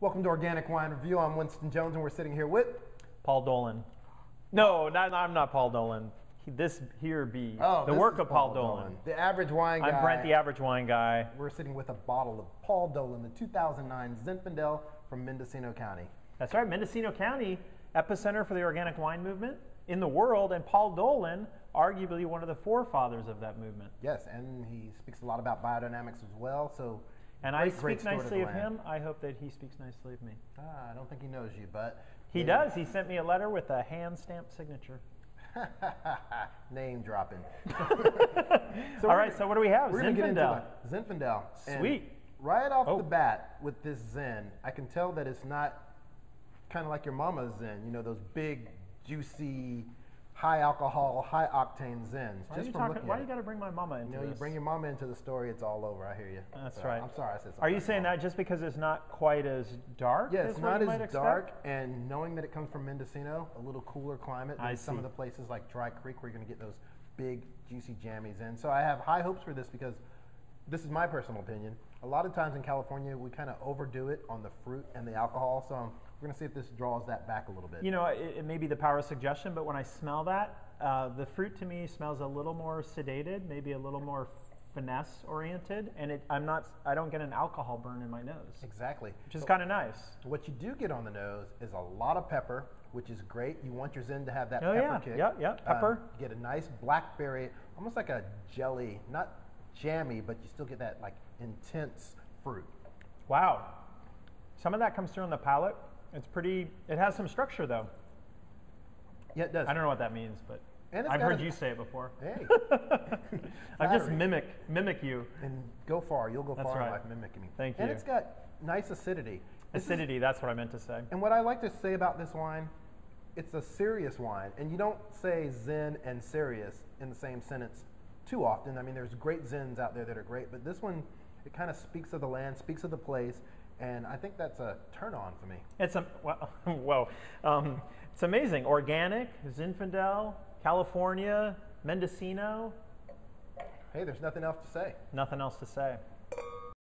Welcome to Organic Wine Review. I'm Winston Jones, and we're sitting here with Paul Dolan. No, I'm not Paul Dolan. This here be the work of Paul Dolan. The average wine guy. I'm Brent, the average wine guy. We're sitting with a bottle of Paul Dolan, the 2009 Zinfandel from Mendocino County. That's right, Mendocino County, epicenter for the organic wine movement in the world, and Paul Dolan, arguably one of the forefathers of that movement. Yes, and he speaks a lot about biodynamics as well. So, and I speak nicely of him. I hope that he speaks nicely of me. I don't think he knows you, but he does. He sent me a letter with a hand-stamped signature. Name dropping. All right, so what do we have? We're going to get into the Zinfandel. Sweet. And right off the bat with this Zin, I can tell that it's not kind of like your mama's Zin. You know, those big, juicy, high alcohol, high octane Zins. Why do you got to bring my mama into this? You bring your mama into the story, it's all over. I hear you. That's right. I'm sorry I said something. Are you saying that just because it's not quite as dark? Yeah, it's not as dark, and knowing that it comes from Mendocino, a little cooler climate than some of the places like Dry Creek where you're going to get those big, juicy jammies in. So I have high hopes for this because this is my personal opinion. A lot of times in California, we kind of overdo it on the fruit and the alcohol. So we're going to see if this draws that back a little bit. You know, it may be the power of suggestion, but when I smell that, the fruit to me smells a little more sedated, maybe a little more finesse oriented, and I don't get an alcohol burn in my nose. Exactly. Which is kind of nice. What you do get on the nose is a lot of pepper, which is great. You want your Zin to have that pepper kick. Yeah, pepper. Get a nice blackberry, almost like a jelly, not jammy, but you still get that like intense fruit. Wow. Some of that comes through on the palate. It has some structure though. Yeah, it does. I don't know what that means, but I've heard you say it before. Hey. I just mimic you. And go far. You'll go far in life mimicking me. Thank you. And it's got nice acidity. Acidity, that's what I meant to say. And what I like to say about this wine, it's a serious wine. And you don't say Zin and serious in the same sentence too often. I mean, there's great Zins out there that are great, but this one, it kind of speaks of the land, speaks of the place, and I think that's a turn on for me. It's it's amazing. Organic, Zinfandel, California, Mendocino. Hey, there's nothing else to say. Nothing else to say.